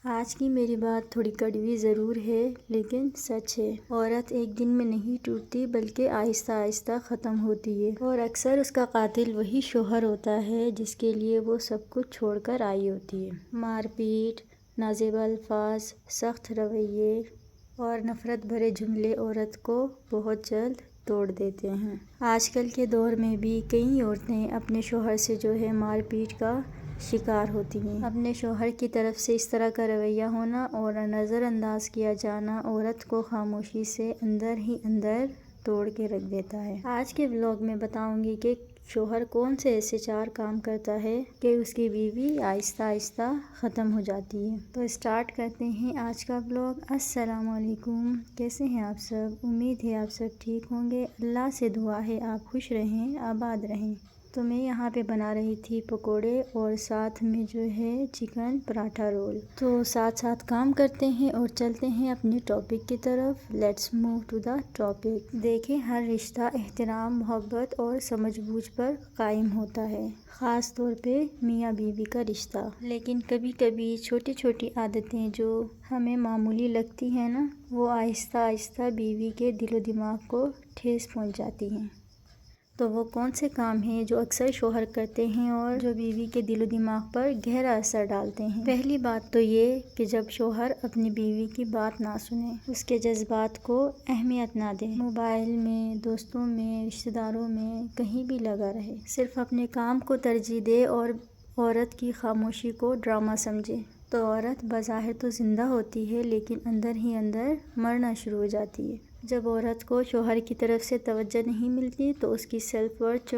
آج کی میری بات تھوڑی کڑوی ضرور ہے لیکن سچ ہے۔ عورت ایک دن میں نہیں ٹوٹتی بلکہ آہستہ آہستہ ختم ہوتی ہے، اور اکثر اس کا قاتل وہی شوہر ہوتا ہے جس کے لیے وہ سب کچھ چھوڑ کر آئی ہوتی ہے۔ مار پیٹ، نازیبا الفاظ، سخت رویے اور نفرت بھرے جملے عورت کو بہت جلد توڑ دیتے ہیں۔ آج کل کے دور میں بھی کئی عورتیں اپنے شوہر سے مار پیٹ کا شکار ہوتی ہیں۔ اپنے شوہر کی طرف سے اس طرح کا رویہ ہونا اور نظر انداز کیا جانا عورت کو خاموشی سے اندر ہی اندر توڑ کے رکھ دیتا ہے۔ آج کے ولاگ میں بتاؤں گی کہ شوہر کون سے ایسے 4 کام کرتا ہے کہ اس کی بیوی آہستہ آہستہ ختم ہو جاتی ہے۔ تو اسٹارٹ کرتے ہیں آج کا ولاگ۔ السلام علیکم، کیسے ہیں آپ سب؟ امید ہے آپ سب ٹھیک ہوں گے۔ اللہ سے دعا ہے آپ خوش رہیں، آباد رہیں۔ تو میں یہاں پہ بنا رہی تھی پکوڑے اور ساتھ میں چکن پراٹھا رول۔ تو ساتھ ساتھ کام کرتے ہیں اور چلتے ہیں اپنے ٹاپک کی طرف۔ Let's move to the topic. دیکھیں، ہر رشتہ احترام، محبت اور سمجھ بوجھ پر قائم ہوتا ہے، خاص طور پہ میاں بیوی کا رشتہ۔ لیکن کبھی کبھی چھوٹی چھوٹی عادتیں جو ہمیں معمولی لگتی ہیں نا، وہ آہستہ آہستہ بیوی کے دل و دماغ کو ٹھیس پہنچاتی ہیں۔ تو وہ کون سے کام ہیں جو اکثر شوہر کرتے ہیں اور جو بیوی کے دل و دماغ پر گہرا اثر ڈالتے ہیں؟ پہلی بات تو یہ کہ جب شوہر اپنی بیوی کی بات نہ سنے، اس کے جذبات کو اہمیت نہ دے، موبائل میں، دوستوں میں، رشتہ داروں میں کہیں بھی لگا رہے، صرف اپنے کام کو ترجیح دے اور عورت کی خاموشی کو ڈرامہ سمجھے، تو عورت بظاہر تو زندہ ہوتی ہے لیکن اندر ہی اندر مرنا شروع ہو جاتی ہے۔ جب عورت کو شوہر کی طرف سے توجہ نہیں ملتی تو اس کی سیلف ورتھ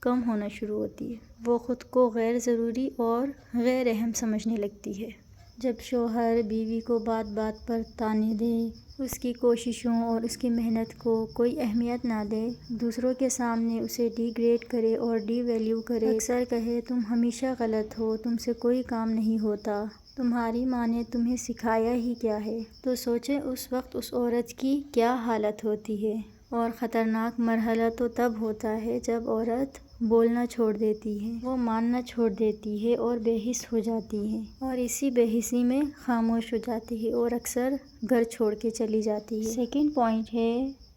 کم ہونا شروع ہوتی ہے۔ وہ خود کو غیر ضروری اور غیر اہم سمجھنے لگتی ہے۔ جب شوہر بیوی کو بات بات پر طعنے دے، اس کی کوششوں اور اس کی محنت کو کوئی اہمیت نہ دے، دوسروں کے سامنے اسے ڈی گریڈ کرے اور ڈی ویلیو کرے، اکثر کہے تم ہمیشہ غلط ہو، تم سے کوئی کام نہیں ہوتا، تمہاری ماں نے تمہیں سکھایا ہی کیا ہے، تو سوچیں اس وقت اس عورت کی کیا حالت ہوتی ہے۔ اور خطرناک مرحلہ تو تب ہوتا ہے جب عورت بولنا چھوڑ دیتی ہے، وہ ماننا چھوڑ دیتی ہے اور بے حس ہو جاتی ہے، اور اسی بے حسی میں خاموش ہو جاتی ہے اور اکثر گھر چھوڑ کے چلی جاتی ہے۔ سیکنڈ پوائنٹ ہے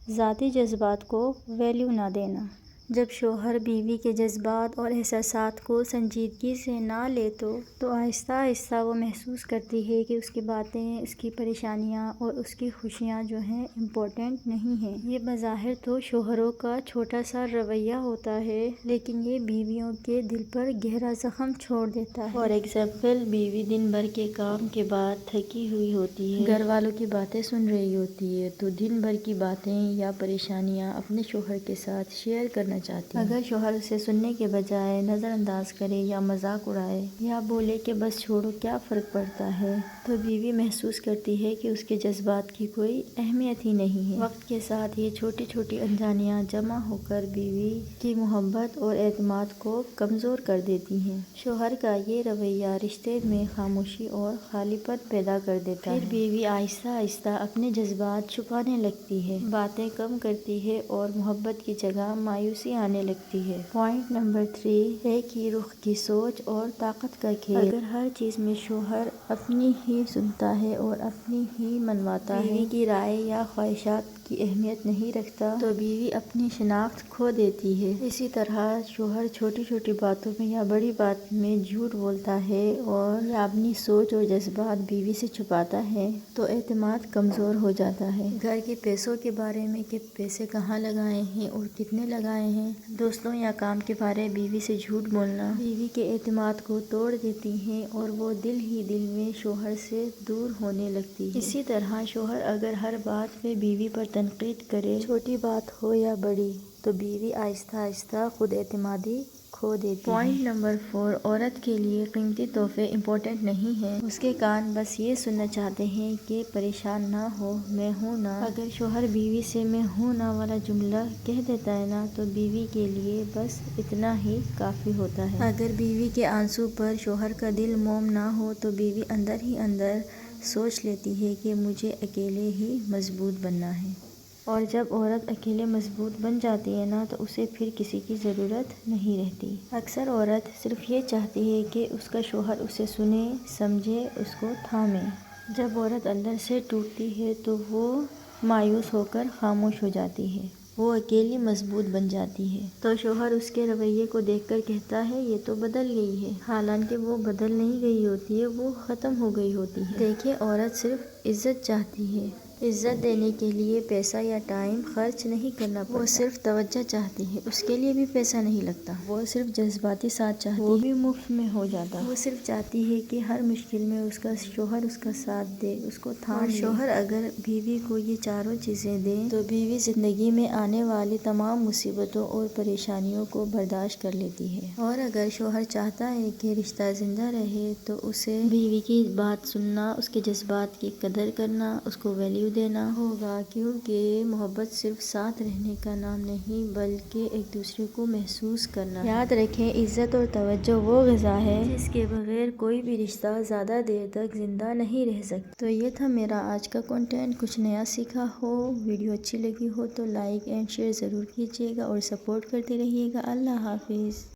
ذاتی جذبات کو ویلیو نہ دینا۔ جب شوہر بیوی کے جذبات اور احساسات کو سنجیدگی سے نہ لے تو آہستہ آہستہ وہ محسوس کرتی ہے کہ اس کی باتیں، اس کی پریشانیاں اور اس کی خوشیاں امپورٹنٹ نہیں ہیں۔ یہ بظاہر تو شوہروں کا چھوٹا سا رویہ ہوتا ہے لیکن یہ بیویوں کے دل پر گہرا زخم چھوڑ دیتا ہے۔ فار ایگزامپل، بیوی دن بھر کے کام کے بعد تھکی ہوئی ہوتی ہے، گھر والوں کی باتیں سن رہی ہوتی ہے، تو دن بھر کی باتیں یا پریشانیاں اپنے شوہر کے ساتھ شیئر کرنا چاہتی ہے۔ اگر شوہر اسے سننے کے بجائے نظر انداز کرے یا مذاق اڑائے یا بولے کہ بس چھوڑو، کیا فرق پڑتا ہے، تو بیوی محسوس کرتی ہے کہ اس کے جذبات کی کوئی اہمیت ہی نہیں ہے۔ وقت کے ساتھ یہ چھوٹی چھوٹی انجانیاں جمع ہو کر بیوی کی محبت اور اعتماد کو کمزور کر دیتی ہیں۔ شوہر کا یہ رویہ رشتے میں خاموشی اور خالی پن پیدا کر دیتا ہے۔ پھر بیوی آہستہ آہستہ اپنے جذبات چھپانے لگتی ہے، باتیں کم کرتی ہے اور محبت کی جگہ مایوسی آنے لگتی ہے۔ پوائنٹ نمبر 3، ایک ہی رخ کی سوچ اور طاقت کا کھیل۔ اگر ہر چیز میں شوہر اپنی ہی سنتا ہے اور اپنی ہی منواتا ہے، بیوی کی رائے یا خواہشات کی اہمیت نہیں رکھتا، تو بیوی اپنی شناخت کھو دیتی ہے۔ اسی طرح شوہر چھوٹی چھوٹی باتوں میں یا بڑی بات میں جھوٹ بولتا ہے اور یا اپنی سوچ اور جذبات بیوی سے چھپاتا ہے، تو اعتماد کمزور ہو جاتا ہے۔ گھر کے پیسوں کے بارے میں کہ پیسے کہاں لگائے ہیں اور کتنے لگائے ہیں، دوستوں یا کام کے بارے بیوی سے جھوٹ بولنا بیوی کے اعتماد کو توڑ دیتی ہیں اور وہ دل ہی دل میں شوہر سے دور ہونے لگتی ہے۔ اسی طرح شوہر اگر ہر بات پہ بیوی پر تنقید کرے، چھوٹی بات ہو یا بڑی، تو بیوی آہستہ آہستہ خود اعتمادی کھو دیتی ہے۔ پوائنٹ نمبر 4، عورت کے لیے قیمتی تحفے امپورٹنٹ نہیں ہیں، اس کے کان بس یہ سننا چاہتے ہیں کہ پریشان نہ ہو، میں ہوں نا۔ اگر شوہر بیوی سے میں ہوں نا والا جملہ کہہ دیتا ہے نا، تو بیوی کے لیے بس اتنا ہی کافی ہوتا ہے۔ اگر بیوی کے آنسو پر شوہر کا دل موم نہ ہو تو بیوی اندر ہی اندر سوچ لیتی ہے کہ مجھے اکیلے ہی مضبوط بننا ہے۔ اور جب عورت اکیلے مضبوط بن جاتی ہے نا تو اسے پھر کسی کی ضرورت نہیں رہتی۔ اکثر عورت صرف یہ چاہتی ہے کہ اس کا شوہر اسے سنے، سمجھے، اس کو تھامے۔ جب عورت اندر سے ٹوٹتی ہے تو وہ مایوس ہو کر خاموش ہو جاتی ہے، وہ اکیلی مضبوط بن جاتی ہے۔ تو شوہر اس کے رویے کو دیکھ کر کہتا ہے یہ تو بدل گئی ہے، حالانکہ وہ بدل نہیں گئی ہوتی ہے، وہ ختم ہو گئی ہوتی ہے۔ دیکھیں، عورت صرف عزت چاہتی ہے۔ عزت دینے کے لیے پیسہ یا ٹائم خرچ نہیں کرنا پڑتا، وہ صرف توجہ چاہتی ہے، اس کے لیے بھی پیسہ نہیں لگتا۔ وہ صرف جذباتی ساتھ چاہتی ہے، وہ بھی مفت میں ہو جاتا۔ وہ صرف چاہتی ہے کہ ہر مشکل میں اس کا شوہر اس کا ساتھ دے، اس کو تھام لے۔ اور شوہر اگر بیوی کو یہ چاروں چیزیں دے تو بیوی زندگی میں آنے والی تمام مصیبتوں اور پریشانیوں کو برداشت کر لیتی ہے۔ اور اگر شوہر چاہتا ہے کہ رشتہ زندہ رہے تو اسے بیوی کی بات سننا، اس کے جذبات کی قدر کرنا، اس کو ویلیو دینا ہوگا، کیونکہ محبت صرف ساتھ رہنے کا نام نہیں بلکہ ایک دوسرے کو محسوس کرنا ہے۔ یاد رکھیں، عزت اور توجہ وہ غذا ہے جس کے بغیر کوئی بھی رشتہ زیادہ دیر تک زندہ نہیں رہ سکتا۔ تو یہ تھا میرا آج کا کنٹینٹ۔ کچھ نیا سیکھا ہو، ویڈیو اچھی لگی ہو تو لائک اینڈ شیئر ضرور کیجیے گا اور سپورٹ کرتے رہیے گا۔ اللہ حافظ۔